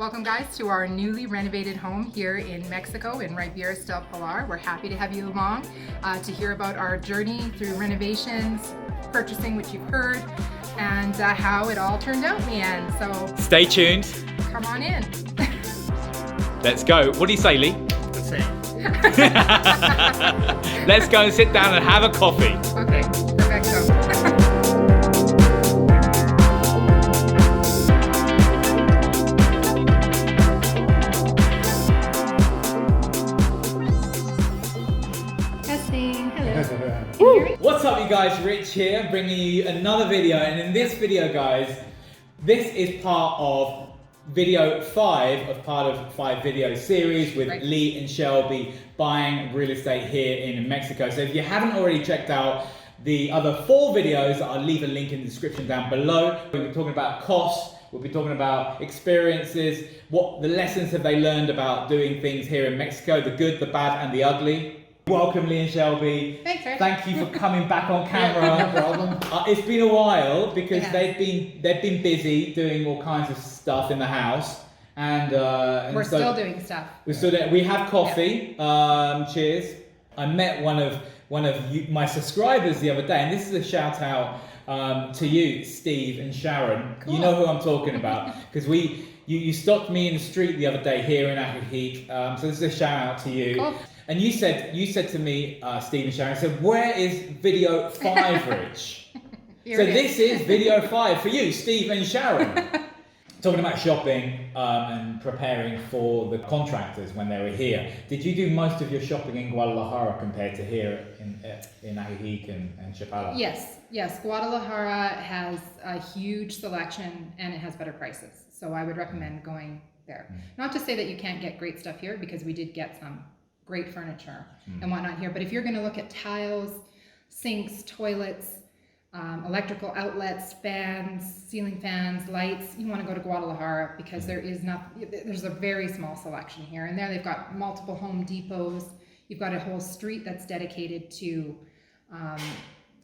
Welcome guys to our newly renovated home here in Mexico in Ribeiras del Pilar. We're happy to have you along to hear about our journey through renovations, purchasing, which you've heard, and how it all turned out in the end. So stay tuned. Come on in. Let's go. What do you say, Lee? The same. Let's go and sit down and have a coffee. Okay, perfecto. What's up you guys, Rich here, bringing you another video, and in this video guys, this is part of video 5 of part of 5 video series with Lee and Shelby buying real estate here in Mexico. So if you haven't already checked out the other 4 videos, I'll leave a link in the description down below. We'll be talking about costs, we'll be talking about experiences, what the lessons have they learned about doing things here in Mexico, the good, the bad and the ugly. Welcome, Lee and Shelby. Thanks, Rich. Thank you for coming back on camera. No problem. It's been a while because they've been busy doing all kinds of stuff in the house, and we're still doing stuff. We're still doing. We have coffee. Cheers. I met one of my subscribers the other day, and this is a shout out to you, Steve and Sharon. Cool. You know who I'm talking about because you stopped me in the street the other day here in Ajijic. So this is a shout out to you. Cool. And you said to me, Steve and Sharon, said, where is video 5, Rich? So this is video 5 for you, Steve and Sharon. Talking about shopping and preparing for the contractors when they were here. Did you do most of your shopping in Guadalajara compared to here in Ajijic and Chapala? Yes. Guadalajara has a huge selection and it has better prices. So I would recommend going there. Not to say that you can't get great stuff here, because we did get some great furniture and whatnot here. But if you're going to look at tiles, sinks, toilets, electrical outlets, fans, ceiling fans, lights, you want to go to Guadalajara because there's a very small selection here. And there they've got multiple Home Depots. You've got a whole street that's dedicated to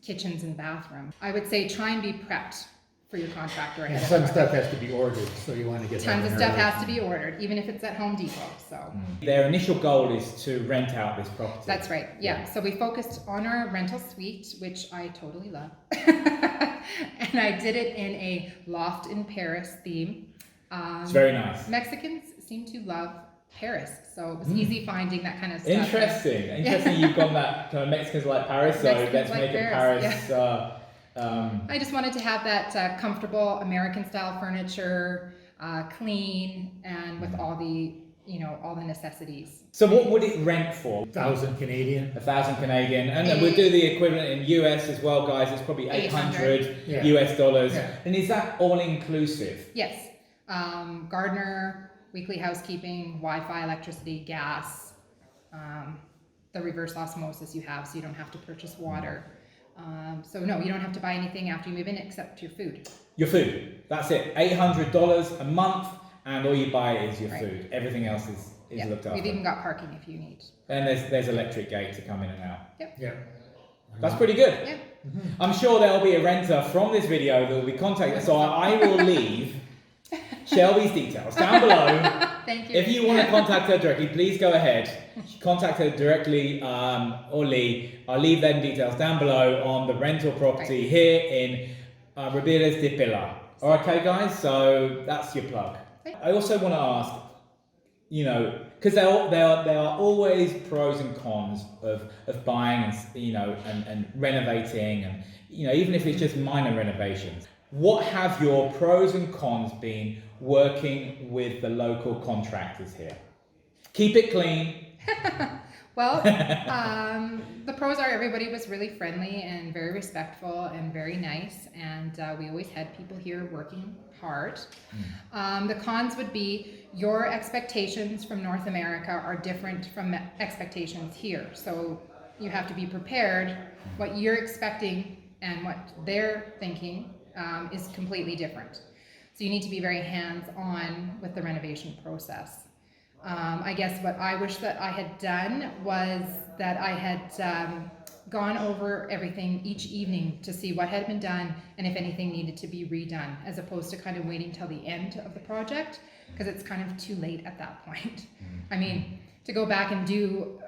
kitchens and bathrooms. I would say try and be prepped for your contractor ahead of time. Some stuff has to be ordered, so you want to get tons of stuff has to be ordered, even if it's at Home Depot. So their initial goal is to rent out this property. That's right. Yeah. So we focused on our rental suite, which I totally love, and I did it in a loft in Paris theme. It's very nice. Mexicans seem to love Paris, so it was easy finding that kind of stuff. Interesting. You've gone that kind of Mexicans like Paris, so let's make it Paris. Yeah. I just wanted to have that comfortable American-style furniture, clean, and with all the necessities. So what would it rent for? 1,000 Canadian. 1,000 Canadian, and then we'll do the equivalent in US as well, guys. It's probably 800 US dollars. Yeah. And is that all inclusive? Yes. Gardener, weekly housekeeping, Wi-Fi, electricity, gas, the reverse osmosis you have, so you don't have to purchase water. So no, you don't have to buy anything after you move in except your food. Your food, that's it. $800 a month, and all you buy is your food. Everything else is looked after. We've even got parking if you need. And there's electric gate to come in and out. Yep. Yeah. That's pretty good. Yeah. I'm sure there'll be a renter from this video that will be contacted, so I will leave Shelby's details down below. Thank you. If you want to contact her directly, please go ahead. Contact her directly, or Lee. I'll leave them details down below on the rental property here in Ribeiras del Pilar. Okay, guys. So that's your plug. I also want to ask, because there are always pros and cons of buying and renovating, and even if it's just minor renovations. What have your pros and cons been working with the local contractors here? Keep it clean. Well, the pros are everybody was really friendly and very respectful and very nice, and we always had people here working hard. The cons would be your expectations from North America are different from expectations here, so you have to be prepared. What you're expecting and what they're thinking is completely different. So you need to be very hands-on with the renovation process. I guess what I wish that I had done was that I had gone over everything each evening to see what had been done and if anything needed to be redone, as opposed to kind of waiting till the end of the project, because it's kind of too late at that point. I mean, to go back and do,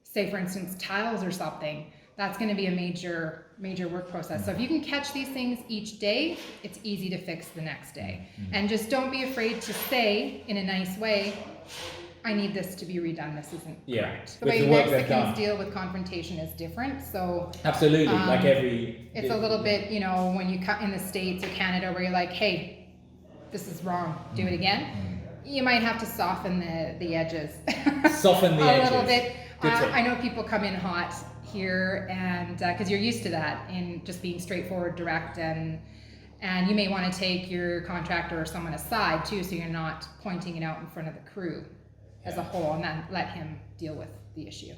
say for instance, tiles or something, that's going to be a major work process. So if you can catch these things each day, it's easy to fix the next day. And just don't be afraid to say in a nice way, I need this to be redone, this isn't correct. The With way the work they've done. Mexicans deal with confrontation is different, so Absolutely, like every... it's a little bit, you know, when you cut in the States or Canada where you're like, hey, this is wrong, do it again. You might have to soften the edges. Soften the edges. A little bit. Good tip. I know people come in hot here, and because you're used to that in just being straightforward, direct, and you may want to take your contractor or someone aside too, so you're not pointing it out in front of the crew as a whole, and then let him deal with the issue.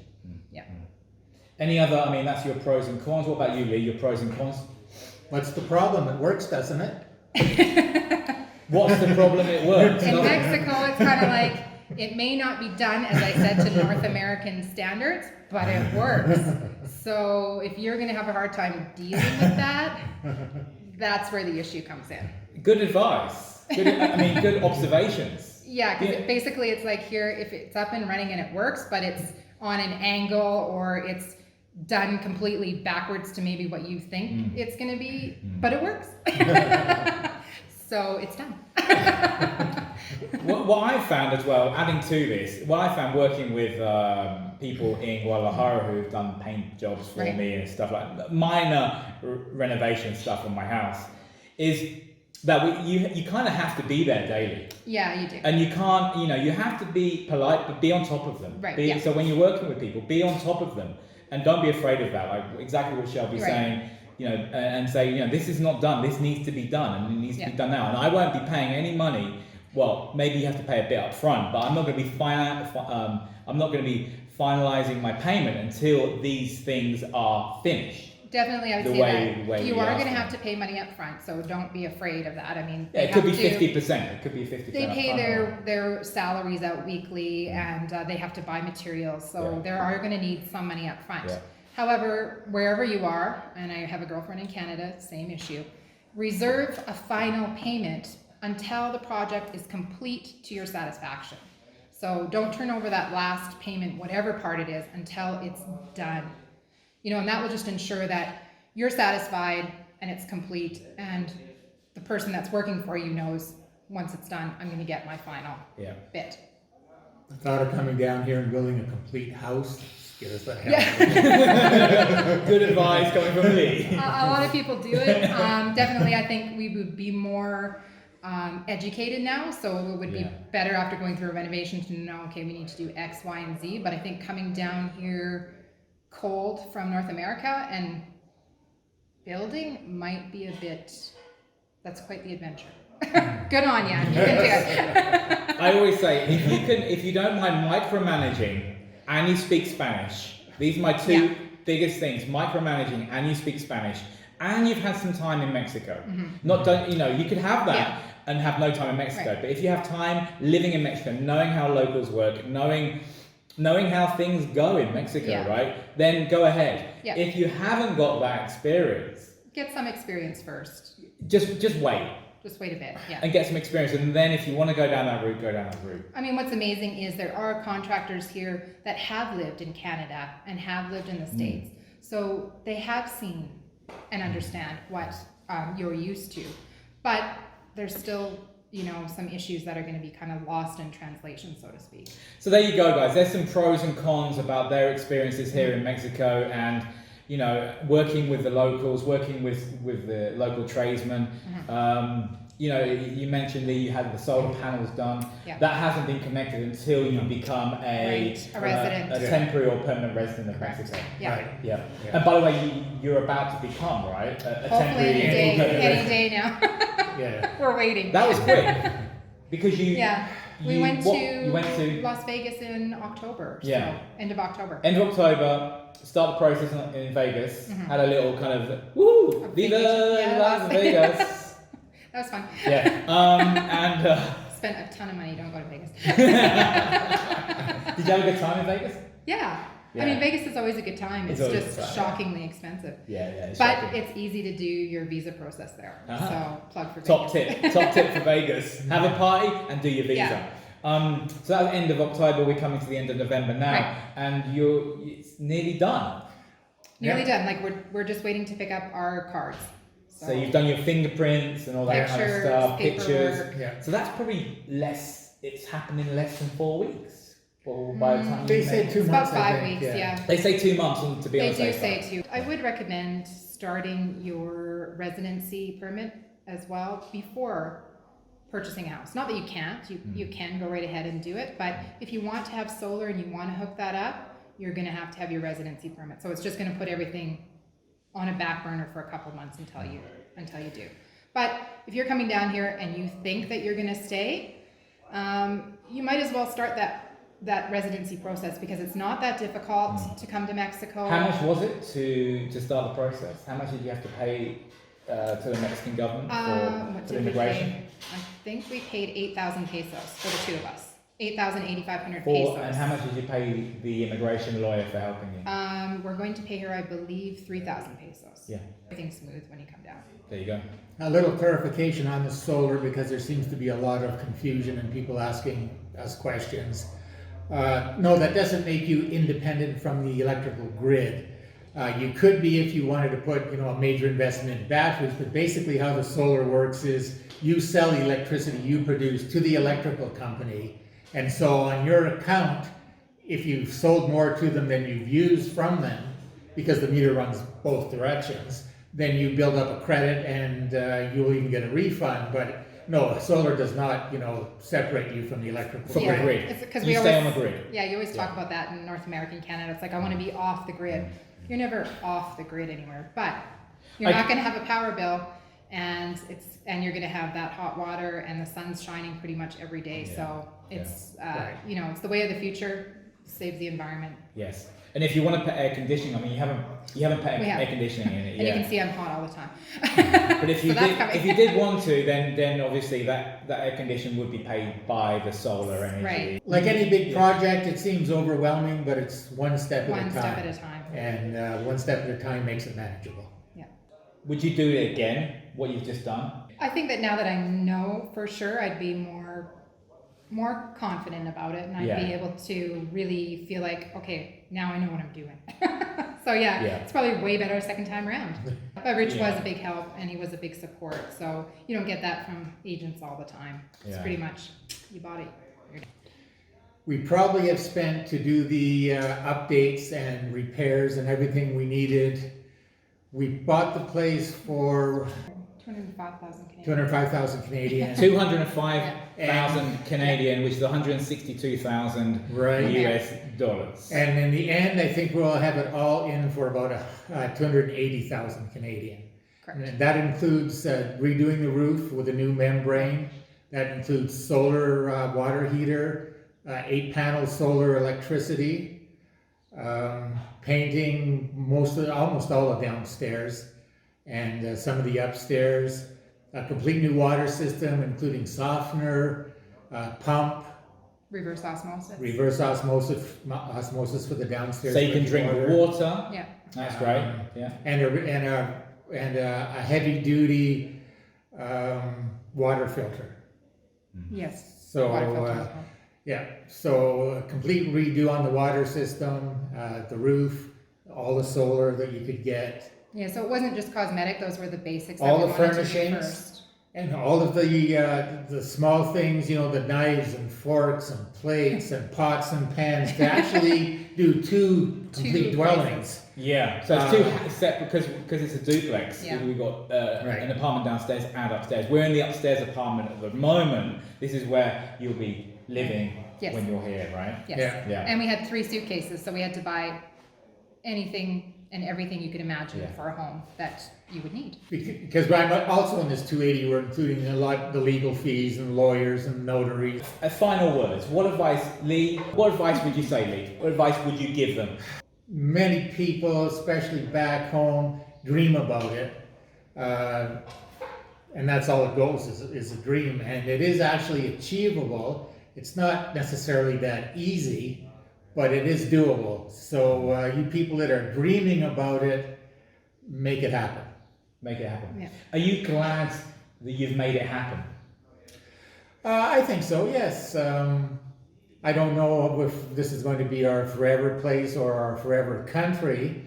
Yeah. Any other, I mean, that's your pros and cons. What about you, Lee, your pros and cons? What's the problem? It works, doesn't it? What's the problem? It works. In doesn't it? Mexico, it's kind of like, it may not be done, as I said, to North American standards, but it works. So if you're going to have a hard time dealing with that, that's where the issue comes in. Good advice. Good observations. Yeah, because basically it's like here, if it's up and running and it works, but it's on an angle or it's done completely backwards to maybe what you think it's going to be, but it works. So it's done. What I found as well, adding to this, what I found working with people in Guadalajara who've done paint jobs for me and stuff like minor renovation stuff on my house, is that you kind of have to be there daily. Yeah, you do. And you can't, you have to be polite, but be on top of them. Right. So when you're working with people, be on top of them, and don't be afraid of that. Like exactly what Shelby's saying. And say, this is not done. This needs to be done, and it needs to be done now. And I won't be paying any money. Well, maybe you have to pay a bit up front, but I'm not going to be finalizing my payment until these things are finished. Definitely, I would The say way that you are going to asking. have to pay money up front, so don't be afraid of that. I mean, It could be 50%. It could be 50%. They pay upfront. their salaries out weekly, and they have to buy materials, so they are going to need some money up front. Yeah. However, wherever you are, and I have a girlfriend in Canada, same issue, reserve a final payment until the project is complete to your satisfaction. So don't turn over that last payment, whatever part it is, until it's done. And that will just ensure that you're satisfied and it's complete, and the person that's working for you knows once it's done, I'm going to get my final bit. The thought of coming down here and building a complete house scares the hell out of me. Good advice coming from Lee. A lot of people do it. Definitely, I think we would be more educated now, so it would be better after going through a renovation to know, okay, we need to do X, Y, and Z. But I think coming down here cold from North America and building might be a bit, that's quite the adventure. Good on ya, you can do it. I always say, if you don't mind micromanaging and you speak Spanish, these are my two biggest things: micromanaging and you speak Spanish, and you've had some time in Mexico. You could have that and have no time in Mexico, but if you have time living in Mexico, knowing how locals work, knowing how things go in Mexico, right? Then go ahead. Yeah. If you haven't got that experience, Get some experience first. just wait. Just wait a bit, And get some experience, and then if you want to go down that route, go down that route. I mean, what's amazing is there are contractors here that have lived in Canada and have lived in the States. So they have seen and understand what you're used to. But there's still, some issues that are going to be kind of lost in translation, so to speak. So there you go, guys. There's some pros and cons about their experiences here in Mexico, and working with the locals, working with the local tradesmen. You mentioned that you had the solar panels done. Yeah. That hasn't been connected until you become a resident. a temporary or permanent resident of Mexico. Yeah. Right. Yeah. And by the way, you're about to become, right? A Hopefully temporary any permanent resident. day now. Yeah. We're waiting. That was quick because you. Yeah. We you went went to Las Vegas in October. Yeah. So end of October. End of October. Start the process in Vegas. Mm-hmm. Had a little kind of woo, viva vacation. Las Vegas. That was fun. Yeah. And Spent a ton of money. Don't go to Vegas. did you have a good time in Vegas? Yeah. I mean, Vegas is always a good time. It's always just a time, shockingly expensive. Yeah, it's But shocking. it's easy to do your visa process there. Uh-huh. So plug for Top Vegas. tip for Vegas. Have a party and do your visa. Yeah. So that's the end of October. We're coming to the end of November now, Right. and it's nearly done. Nearly done. Like we're just waiting to pick up our cards. So you've done your fingerprints and all that kind of Pictures, stuff, paperwork. pictures. Yeah. So that's probably less. It's happened in less than 4 weeks. Or by the time They you say make- 2 It's months. about I 5 think, weeks, yeah. They say 2 months, and to be They honest, do say too. I would recommend starting your residency permit as well before purchasing a house. Not that you can't, you can go right ahead and do it, but if you want to have solar and you want to hook that up, you're going to have your residency permit. So it's just going to put everything on a back burner for a couple months until you do. But if you're coming down here and you think that you're going to stay, you might as well start that residency process because it's not that difficult to come to Mexico. How much was it to start the process? How much did you have to pay to the Mexican government What for did we immigration? pay? I think we paid 8,000 pesos for the two of us. 8,500 For, pesos. and how much did you pay the immigration lawyer for helping you? We're going to pay her, I believe, 3,000 pesos. Yeah. Everything's smooth when you come down. There you go. A little clarification on the solar because there seems to be a lot of confusion and people asking us questions. No, that doesn't make you independent from the electrical grid. You could be if you wanted to put, a major investment in batteries, but basically how the solar works is you sell the electricity you produce to the electrical company. And so on your account, if you've sold more to them than you've used from them, because the meter runs both directions, then you build up a credit and you'll even get a refund. But no, solar does not, separate you from the electrical From the grid. grid. It's 'cause You we stay always- on the grid. Yeah, you always talk about that in North American Canada. It's like, I want to be off the grid. You're never off the grid anywhere, but you're not going to have a power bill and you're going to have that hot water and the sun's shining pretty much every day. Yeah. So it's, Right. it's the way of the future, saves the environment. Yes. And if you want to put air conditioning, I mean, you haven't put We have. air conditioning in it And yet. you can see I'm hot all the time. But if you So that's did, coming. if you did want to, then obviously that air conditioning would be paid by the solar energy. Right. Like any big project, it seems overwhelming, but it's one step at a time. One step at a time. And one step at a time makes it manageable. Yeah. Would you do it again? What you've just done? I think that now that I know for sure, I'd be more confident about it, and I'd be Yeah. able to really feel like, okay, now I know what I'm doing. So yeah, Yeah. it's probably way better second time around. But Rich Yeah. was a big help, and he was a big support. So you don't get that from agents all the time. It's Yeah. pretty much you bought it. We probably have spent to do the updates and repairs and everything we needed. We bought the place for 205,000 Canadian. 205,000 Canadian. 205,000 Canadian, which is 162,000 Right. US dollars. And in the end, I think we'll have it all in for about 280,000 Canadian. Correct. And that includes redoing the roof with a new membrane. That includes solar water heater, 8-panel solar electricity, painting almost all of downstairs, and some of the upstairs. A complete new water system, including softener, pump, Reverse osmosis. reverse osmosis for the downstairs. So you can drinking drink water. Yeah. That's great. Yeah. And a heavy duty water filter. Yes. So Water filter as well. yeah, so a complete redo on the water system, the roof, all the solar that you could get, Yeah, so it wasn't just cosmetic; those were the basics. All that we the wanted to do furnishings. first. and all of the small things, the knives and forks and plates and pots and pans to actually do two complete Two dwellings. Yeah. So it's two separate because it's a duplex. Yeah. We've got Right. an apartment downstairs and upstairs. We're in the upstairs apartment at the moment. This is where you'll be living Yes. when you're here, right? Yes. Yeah. Yeah. And we had 3 suitcases, so we had to buy anything and everything you could imagine Yeah. for a home that you would need. Because I'm also in this 280, we're including a lot the legal fees and lawyers and notaries. Final words. What advice, Lee? What advice would you say, Lee? What advice would you give them? Many people, especially back home, dream about it. And that's all it goes, is a dream. And it is actually achievable. It's not necessarily that easy, but it is doable. So you people that are dreaming about it, make it happen. Make it happen. Yeah. Are you glad that you've made it happen? I think so, yes. I don't know if this is going to be our forever place or our forever country,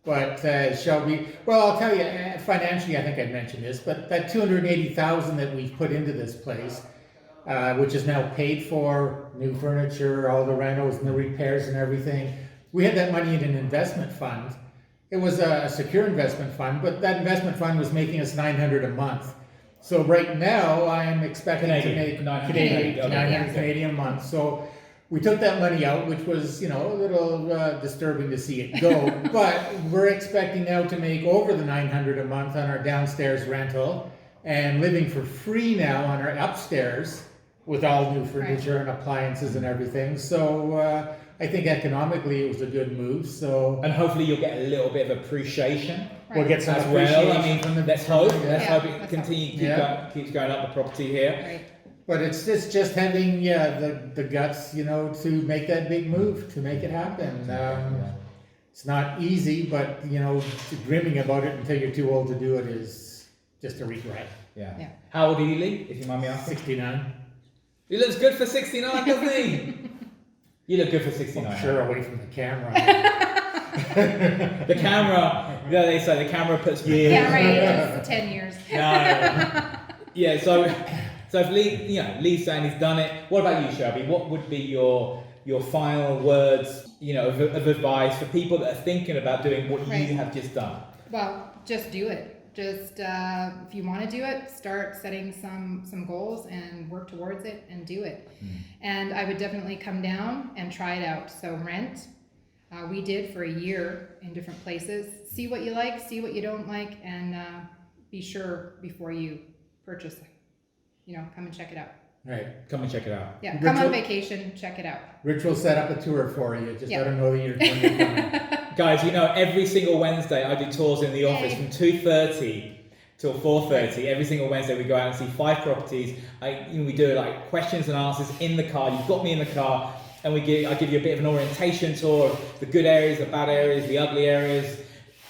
but Shelby, well, I'll tell you, financially, I think I mentioned this, but that $280,000 that we've put into this place, which is now paid for, new furniture, all the rentals and the repairs and everything, we had that money in an investment fund. It was a secure investment fund, but that investment fund was making us $900 a month. So right now, I'm expecting to make $900 Canadian a month. So we took that money out, which was, a little disturbing to see it go. But we're expecting now to make over the $900 a month on our downstairs rental, and living for free now on our upstairs with all new furniture and appliances and everything. So I think economically it was a good move. So And hopefully you'll get a little bit of appreciation. Right. we'll get some As appreciation well, I mean, from the let's hope. Let's Yeah, hope it let's keeps going up the property here. Right. But it's just having the guts, to make that big move, to make it happen. It's not easy, but dreaming about it until you're too old to do it is just a regret. Yeah. How old are you, Lee? If you mind me asking. 69. He looks good for 69, doesn't he? You look good for 69. I'm sure away from the camera. The camera, they say the camera puts years. Camera is 10 years. No. Yeah, so if Lee's saying he's done it, what about you, Shelby? What would be your final words, of advice for people that are thinking about doing what Right. you have just done? Well, just do it. Just if you want to do it, start setting some goals and work towards it and do it. And I would definitely come down and try it out. So rent, we did for a year in different places. See what you like, see what you don't like, and be sure before you purchase. Come and check it out. Right. Come and check it out. Yeah, come on vacation, check it out. Rich will set up a tour for you. Just Yeah. let him know that you're coming. Guys, every single Wednesday I do tours in the office from 2:30 till 4:30. Every single Wednesday we go out and see 5 properties. We do like questions and answers in the car. You've got me in the car, and I give you a bit of an orientation tour of the good areas, the bad areas, the ugly areas.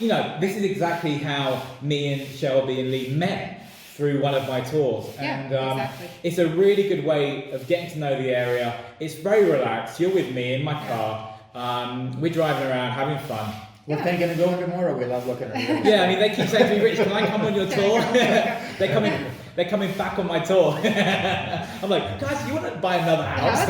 This is exactly how me and Shelby and Lee met, through one of my tours. Yeah, And exactly. it's a really good way of getting to know the area. It's very relaxed. You're with me in my car. We're driving around, having fun. We're thinking of going tomorrow. We love looking at it. Yeah, I mean, they keep saying to me, Rich, can I come on your tour? They're coming back on my tour. I'm like, guys, you want to buy another house?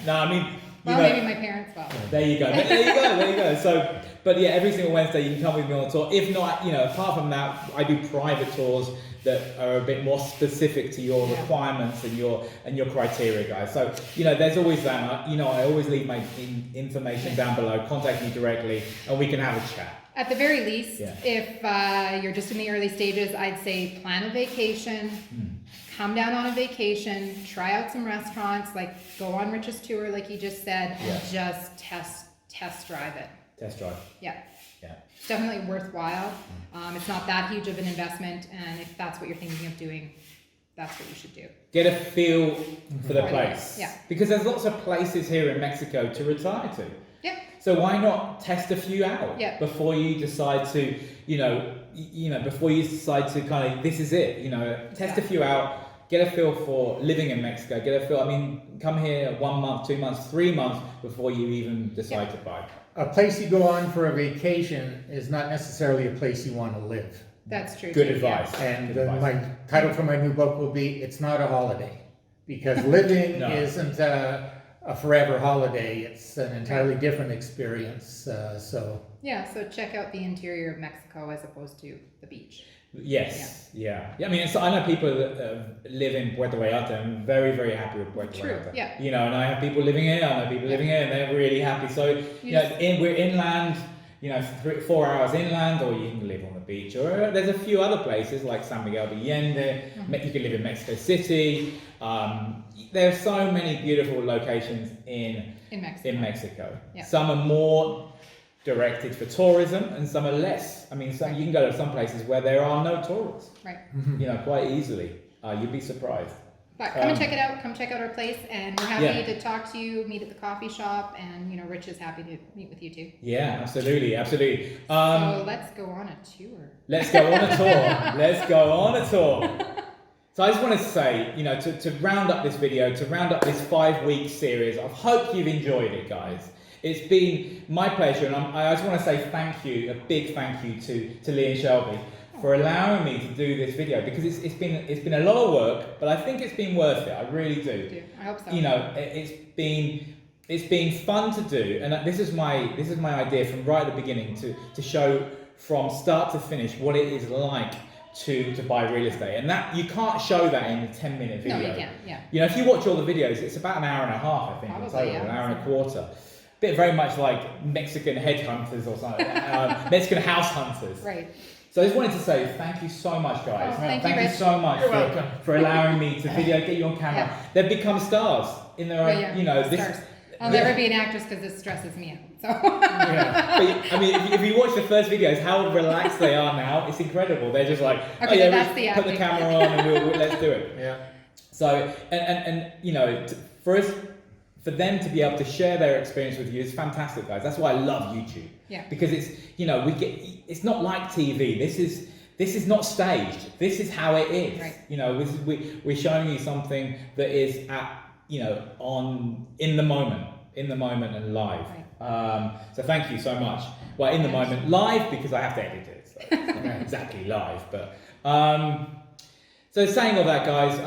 No, I mean, Well, maybe my parents will. There you go. So, but yeah, every single Wednesday you can come with me on a tour. If not, apart from that, I do private tours that are a bit more specific to your requirements and your criteria, guys. So, there's always that. I always leave my information down below. Contact me directly, and we can have a chat. At the very least, if you're just in the early stages, I'd say plan a vacation, come down on a vacation, try out some restaurants, like go on Rich's tour, like you just said, and just test drive it. Test drive. Yeah. Yeah. It's definitely worthwhile. It's not that huge of an investment, and if that's what you're thinking of doing, that's what you should do. Get a feel for the place. Yeah. Because there's lots of places here in Mexico to retire to. Yeah. So why not test a few out before you decide to, before you decide to kind of, this is it, test a few out, get a feel for living in Mexico, get a feel, come here 1 month, 2 months, 3 months before you even decide to buy. A place you go on for a vacation is not necessarily a place you want to live. That's true. Good too, advice. And Good advice. my title for my new book will be, It's Not a Holiday. Because living isn't a forever holiday. It's an entirely different experience. So check out the interior of Mexico as opposed to the beach. Yes, yeah. I know people that live in Puerto Vallarta and very, very happy with Puerto Vallarta. Yeah. And I have people living here, and they're really happy. So, we're inland, 4 hours inland, or you can live on the beach. Or there's a few other places like San Miguel de Allende. You can live in Mexico City. There are so many beautiful locations in Mexico. Yeah. Some are more directed for tourism, and some are less. You can go to some places where there are no tourists. Right. Quite easily. You'd be surprised. But come and check it out. Come check out our place, and we're happy Yeah. to talk to you. Meet at the coffee shop, and Rich is happy to meet with you too. Yeah, absolutely. So let's go on a tour. Let's go on a tour. Let's go on a tour. So I just wanted to say, to round up this video, to round up this 5-week series, I hope you've enjoyed it, guys. It's been my pleasure, and I just want to say thank you, a big thank you to Lee and Shelby for allowing me to do this video, because it's been a lot of work, but I think it's been worth it. I really do. I hope so. It's been fun to do, and this is my idea from right at the beginning to show from start to finish what it is like to buy real estate, and that you can't show that in a 10-minute video. No, you can't. Yeah. If you watch all the videos, it's about an hour and a half, I think, in Probably, total, yeah. an hour and a quarter. Very much like Mexican headhunters or something, Mexican house hunters. Right. So I just wanted to say thank you so much, guys. Oh, thank you, you Rich. so much You're welcome. for allowing me to get you on camera. Yeah. They've become stars in their own, Stars. I'll never be an actress because this stresses me out. So. Yeah. But, if you watch the first videos, how relaxed they are now, it's incredible. They're just like, Okay, that's the put the acting. camera on and let's do it. Yeah. So, for them to be able to share their experience with you is fantastic, guys. That's why I love YouTube. Yeah. Because it's not like TV. This is not staged. This is how it is. Right. We're showing you something that is in the moment and live. Right. So thank you so much. Well, in the moment, live because I have to edit it. So it's not exactly live, but. So saying all that, guys,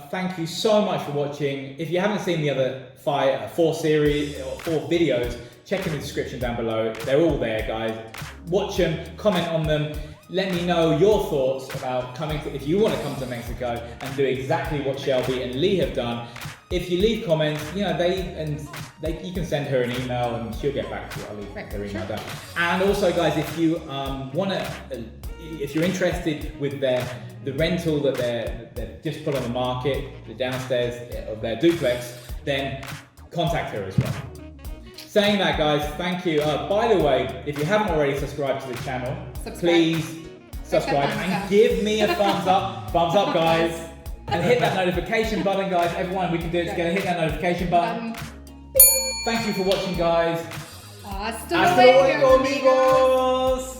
thank you so much for watching. If you haven't seen the other 4 videos, check in the description down below. They're all there, guys. Watch them, comment on them. Let me know your thoughts about if you want to come to Mexico and do exactly what Shelby and Lee have done. If you leave comments, you can send her an email and she'll get back to you. I'll leave her email down. And also, guys, if you if you're interested with the rental that they've just put on the market, the downstairs of their duplex, then contact her as well. Saying that, guys, thank you. By the way, if you haven't already subscribed to the channel, please subscribe and give me a thumbs up. Thumbs up, guys. And hit that notification button, guys. Everyone, we can do it together. Hit that notification button. Thank you for watching, guys. Hasta luego, amigos.